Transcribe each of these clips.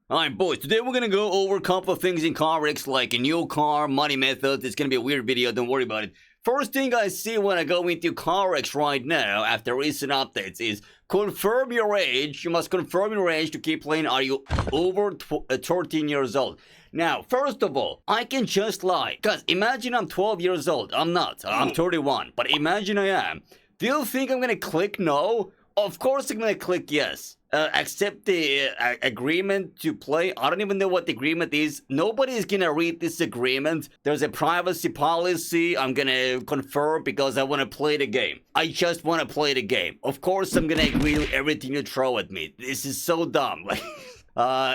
Alright boys, today we're gonna go over a couple of things in CarX, like a new car, money methods. It's gonna be a weird video, don't worry about it. First thing I see when I go into CarX right now, after recent updates, is confirm your age. You must confirm your age to keep playing. Are you over 13 years old? Now, first of all, I can just lie. Because imagine I'm 12 years old. I'm not. I'm 31. But imagine I am. Do you think I'm gonna click no? Of course I'm gonna click yes. Accept the agreement to play. I don't even know what the agreement is. Nobody is gonna read this agreement. There's a privacy policy. I'm gonna confirm because I want to play the game. I just want to play the game. Of course I'm gonna agree with everything you throw at me. This is so dumb.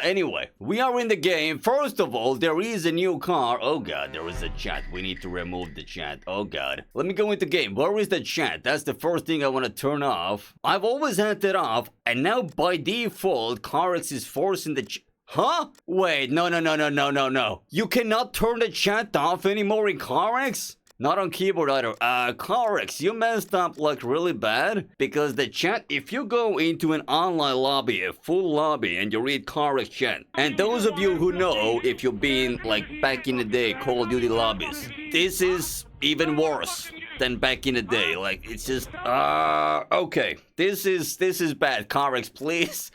Anyway, we are in the game. First of all, there is a new car. Oh god, there is a chat. We need to remove the chat. Oh god. Let me go into game. Where is the chat? That's the first thing I want to turn off. I've always had that off, and now by default, CarX is forcing the Huh? Wait, no. You cannot turn the chat off anymore in CarX? Not on keyboard either. CarX, you messed up like really bad. Because the chat, if you go into an online lobby, a full lobby, and you read CarX chat, and those of you who know, if you've been like back in the day, Call of Duty lobbies, this is even worse than back in the day. Like, it's just, okay. This is bad. CarX,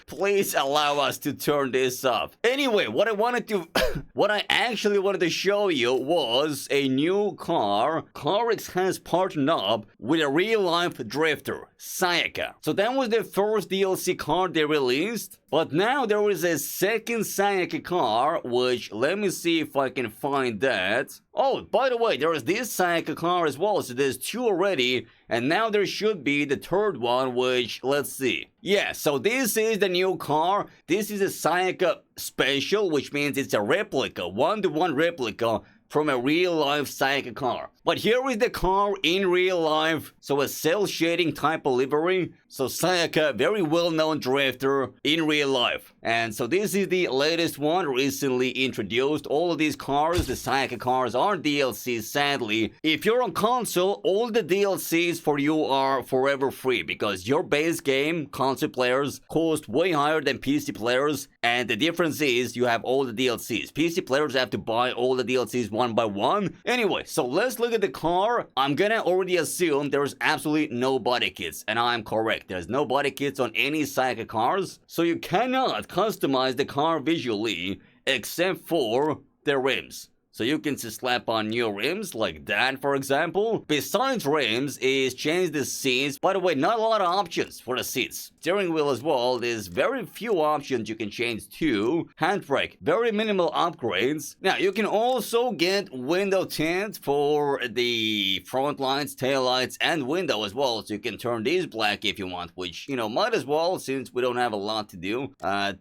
please allow us to turn this off. Anyway, what I actually wanted to show you was a new car. CarX has partnered up with a real-life drifter, Sayaka. So that was the first DLC car they released. But now there is a second Sayaka car, which, let me see if I can find that. Oh, by the way, there is this Sayaka car as well, so there's two already. And now there should be the third one, which, let's see. Yeah, so this is the new car. This is a Sayaka special, which means it's a replica, one-to-one replica from a real-life Sayaka car. But here is the car in real life. So a cell shading type of livery. So Sayaka, very well-known drifter in real life. And so this is the latest one, recently introduced. All of these cars, the Sayaka cars, are DLCs, sadly. If you're on console, all the DLCs for you are forever free. Because your base game, console players, cost way higher than PC players. And the difference is you have all the DLCs. PC players have to buy all the DLCs one by one. Anyway, so let's look at the car. I'm gonna already assume there's absolutely no body kits, and I'm correct. There's no body kits on any Sayaka cars, so you cannot customize the car visually except for the rims. So you can just slap on new rims like that, for example. Besides rims is change the seats. By the way, not a lot of options for the seats. Steering wheel as well, there's very few options you can change to. Handbrake, very minimal upgrades. Now, you can also get window tint for the front lights, tail lights, and window as well. So you can turn these black if you want, which, you know, might as well since we don't have a lot to do.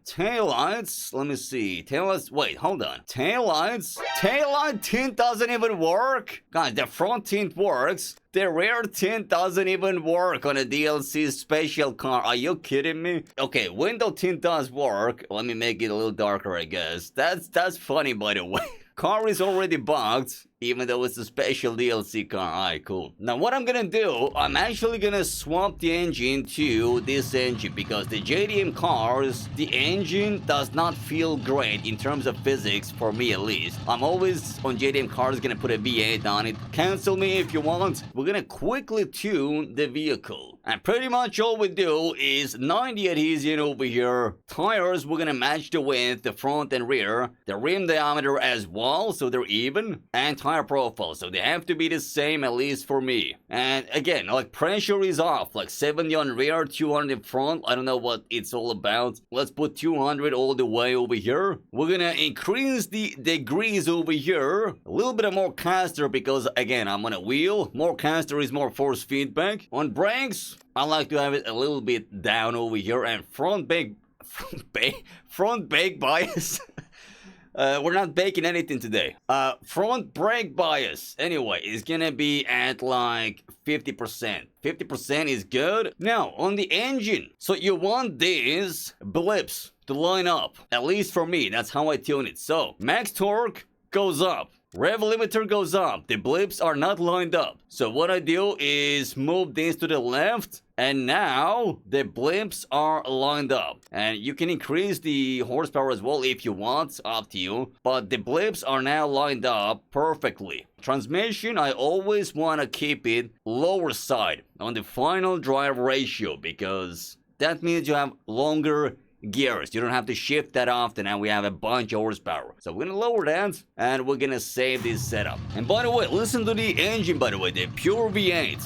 Tail lights, let me see. Tail lights, wait, hold on. Tail lights, taillight tint doesn't even work. Guys, the front tint works. The rear tint doesn't even work on a DLC special car. Are you kidding me? Okay, window tint does work. Let me make it a little darker, I guess. That's funny, by the way. Car is already bugged, even though it's a special DLC car. Alright, cool. Now, what I'm gonna do, I'm actually gonna swap the engine to this engine because the JDM cars, the engine does not feel great in terms of physics, for me at least. I'm always on JDM cars gonna put a V8 on it. Cancel me if you want. We're gonna quickly tune the vehicle. And pretty much all we do is 90 adhesion over here. Tires, we're gonna match the width, the front and rear. The rim diameter as well, so they're even. And tire profile, so they have to be the same, at least for me. And again, like pressure is off, like 70 on rear, 200 in front. I don't know what it's all about. Let's put 200 all the way over here. We're gonna increase the degrees over here. A little bit more caster because, again, I'm on a wheel. More caster is more force feedback. On brakes, I like to have it a little bit down over here, and front brake bias. We're not baking anything today. Front brake bias, anyway, is gonna be at like 50%. 50% is good. Now, on the engine, so you want these blips to line up. At least for me, that's how I tune it. So, max torque goes up. Rev limiter goes up. The blips are not lined up. So what I do is move this to the left And now the blimps are lined up. And you can increase the horsepower as well if you want, up to you. But the blimps are now lined up perfectly. Transmission, I always want to keep it lower side on the final drive ratio, because that means you have longer gears. You don't have to shift that often, and we have a bunch of horsepower. So we're gonna lower that, and we're gonna save this setup. And by the way, listen to the engine, by the way, the pure V8.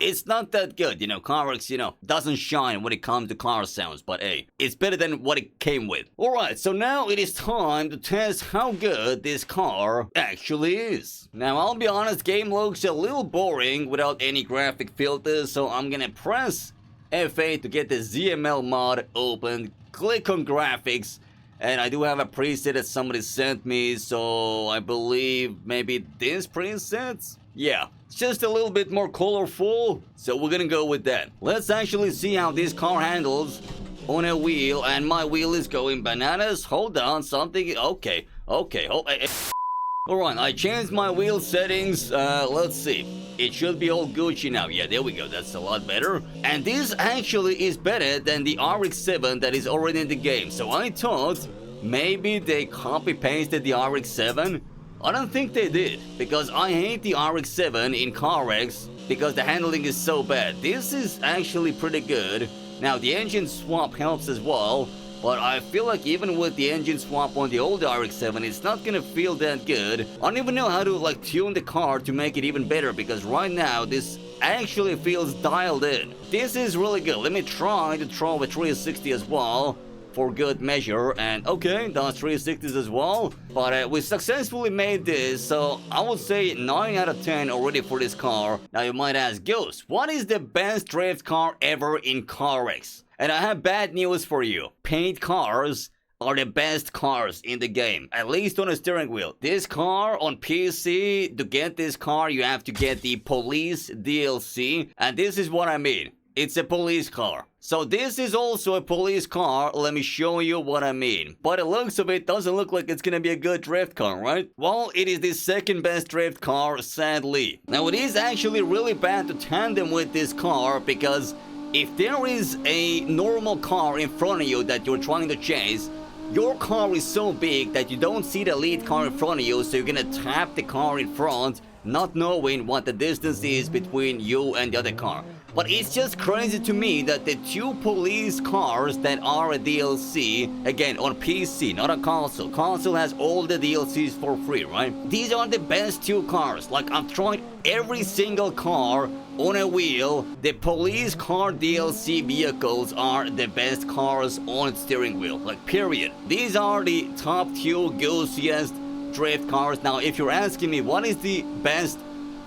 It's not that good, you know, CarX, doesn't shine when it comes to car sounds, but hey, it's better than what it came with. Alright, so now it is time to test how good this car actually is. Now, I'll be honest, game looks a little boring without any graphic filters, so I'm gonna press F8 to get the ZML mod open, click on graphics, and I do have a preset that somebody sent me, so I believe maybe this preset? Yeah, it's just a little bit more colorful, so we're gonna go with that. Let's actually see how this car handles on a wheel, and my wheel is going bananas. Hold on, something, okay, Alright, I changed my wheel settings, let's see. It should be all Gucci now. Yeah, there we go, that's a lot better. And this actually is better than the RX-7 that is already in the game. So I thought maybe they copy-pasted the RX-7. I don't think they did, because I hate the RX-7 in CarX because the handling is so bad. This is actually pretty good. Now, the engine swap helps as well, but I feel like even with the engine swap on the old RX-7, it's not gonna feel that good. I don't even know how to tune the car to make it even better, because right now this actually feels dialed in. This is really good. Let me try to throw a 360 as well for good measure, and okay, that's 360s as well. But we successfully made this, so I would say 9 out of 10 already for this car. Now you might ask, Ghost, what is the best drift car ever in CarX? And I have bad news for you. Paint cars are the best cars in the game, at least on a steering wheel. This car on PC, to get this car, you have to get the police DLC, and this is what I mean. It's a police car. So this is also a police car. Let me show you what I mean. By the looks of it, doesn't look like it's gonna be a good drift car, right? Well, it is the second best drift car, sadly. Now, it is actually really bad to tandem with this car, because if there is a normal car in front of you that you're trying to chase, your car is so big that you don't see the lead car in front of you, so you're gonna tap the car in front, not knowing what the distance is between you and the other car. But it's just crazy to me that the two police cars that are a DLC, again on PC, not on console. Console has all the DLCs for free, right? These are the best two cars. Like, I've tried every single car on a wheel. The police car DLC vehicles are the best cars on steering wheel, like period. These are the top two ghostiest drift cars. Now, if you're asking me what is the best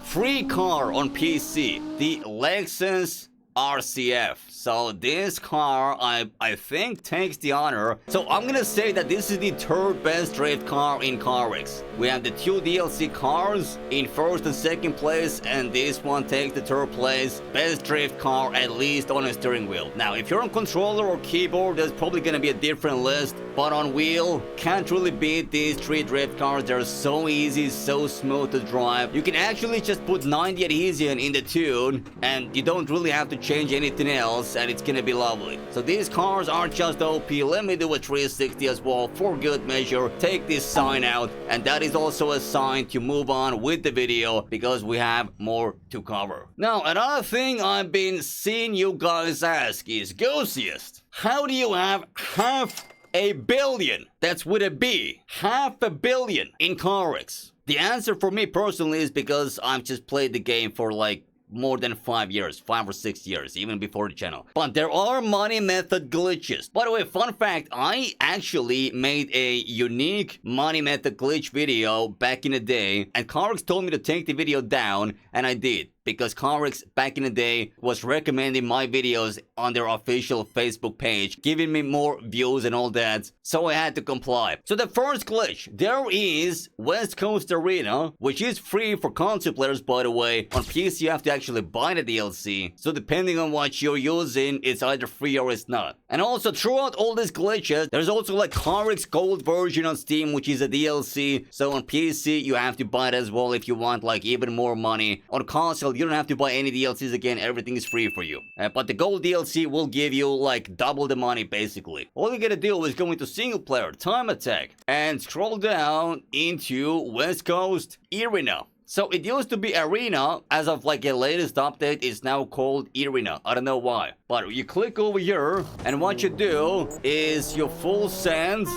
free car on PC, the Lexus RCF. So this car, I think, takes the honor. So I'm gonna say that this is the third best drift car in CarX. We have the two DLC cars in first and second place, and this one takes the third place. Best drift car, at least on a steering wheel. Now, if you're on controller or keyboard, there's probably gonna be a different list. But on wheel, can't really beat these three drift cars. They're so easy, so smooth to drive. You can actually just put 90 adhesion in the tune, and you don't really have to change anything else, and it's gonna be lovely. So these cars aren't just OP. Let me do a 360 as well for good measure. Take this sign out, and that is also a sign to move on with the video, because we have more to cover. Now, another thing I've been seeing you guys ask is, Ghostiest, how do you have half a billion, that's with a B, $500 million in CarX? The answer for me personally is because I've just played the game for more than 5 years, 5 or 6 years, even before the channel. But there are money method glitches. By the way, fun fact, I actually made a unique money method glitch video back in the day, and CarX told me to take the video down, and I did. because CarX back in the day was recommending my videos on their official Facebook page, giving me more views and all that, so I had to comply. So the first glitch, there is West Coast Arena, which is free for console players, by the way. On PC you have to actually buy the DLC, so depending on what you're using, it's either free or it's not. And also throughout all these glitches, there's also like CarX Gold version on Steam, which is a DLC, so on PC you have to buy it as well if you want like even more money. On console you don't have to buy any DLCs again, everything is free for you. But the Gold DLC will give you like double the money basically. All you gotta do is go into single player, time attack, and scroll down into West Coast Arena. So it used to be Arena, as of like a latest update, it's now called Arena. I don't know why. But you click over here, and what you do is you full send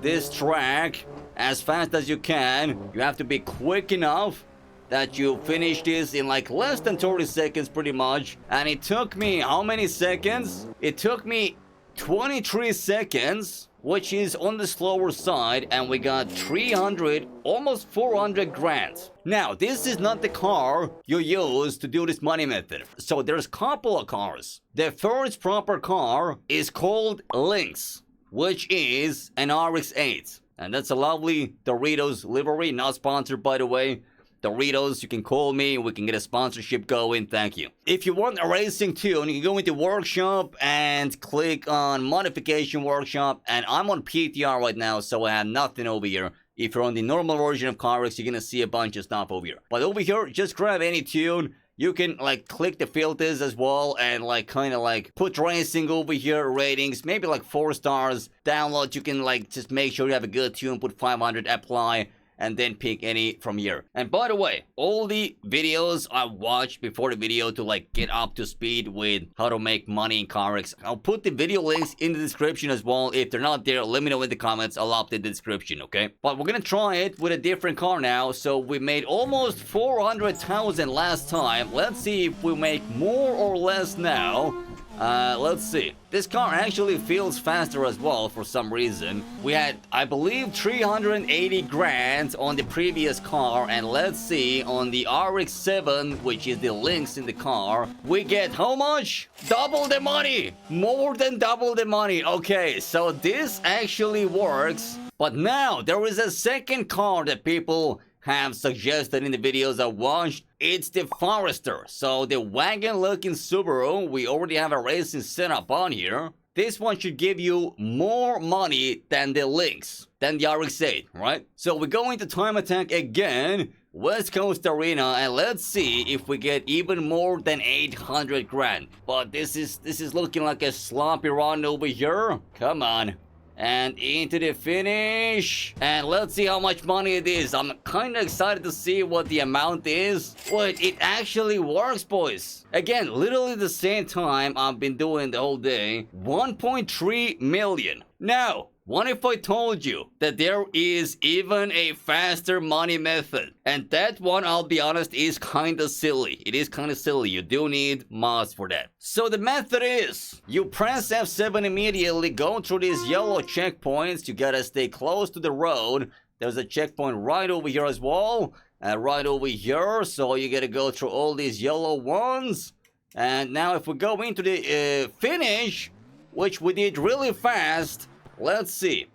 this track as fast as you can. You have to be quick enough that you finish this in like less than 30 seconds pretty much. And it took me how many seconds? It took me 23 seconds, which is on the slower side, and we got 300, almost 400 grand. Now, this is not the car you use to do this money method. So there's a couple of cars. The first proper car is called Lynx, which is an RX-8. And that's a lovely Doritos livery, not sponsored by the way. Doritos, you can call me, we can get a sponsorship going, thank you. If you want a racing tune, you can go into workshop and click on modification workshop, and I'm on PTR right now, so I have nothing over here. If you're on the normal version of CarX, you're gonna see a bunch of stuff over here. But over here, just grab any tune. You can like click the filters as well and like kind of like put racing over here, ratings, maybe like 4 stars. Download, you can like just make sure you have a good tune, put 500, apply, and then pick any from here. And by the way, all the videos I watched before the video to like get up to speed with how to make money in CarX, I'll put the video links in the description as well. If they're not there, let me know in the comments, I'll update the description, okay? But we're gonna try it with a different car now. So we made almost 400,000 last time. Let's see if we make more or less now. Let's see. This car actually feels faster as well for some reason. We had, I believe, 380 grand on the previous car, and let's see, on the RX-7, which is the Lynx in the car, we get how much? Double the money! More than double the money. Okay, so this actually works. But now, there is a second car that people have suggested in the videos I watched. It's the Forester. So the wagon looking Subaru, we already have a racing setup on here. This one should give you more money than the Lynx, than the RX-8, right? So we go into time attack again, West Coast Arena, and let's see if we get even more than 800 grand. But this is looking like a sloppy run over here. Come on. And into the finish, and let's see how much money it is. I'm kind of excited to see what the amount is. Wait, it actually works, boys. Again, literally the same time I've been doing the whole day. 1.3 million. Now, what if I told you that there is even a faster money method? And that one, I'll be honest, is kind of silly. It is kind of silly. You do need mods for that. So the method is, you press F7 immediately, go through these yellow checkpoints. You gotta stay close to the road. There's a checkpoint right over here as well. Right over here. So you gotta go through all these yellow ones. And now if we go into the finish, which we did really fast, let's see.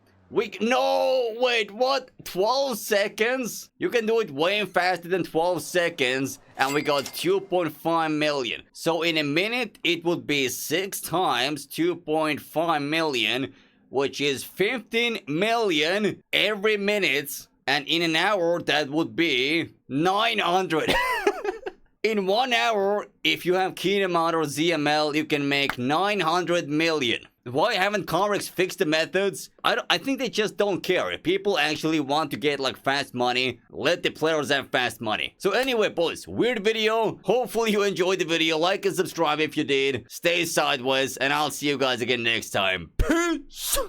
No, wait, what? 12 seconds? You can do it way faster than 12 seconds, and we got 2.5 million. So in a minute, it would be 6 times 2.5 million, which is 15 million every minute. And in an hour, that would be 900. In 1 hour, if you have Kinemod or ZML, you can make 900 million. Why haven't CarX fixed the methods? I think they just don't care. If people actually want to get like fast money, let the players have fast money. So anyway, boys, weird video. Hopefully you enjoyed the video. Like and subscribe if you did. Stay sideways, and I'll see you guys again next time. Peace!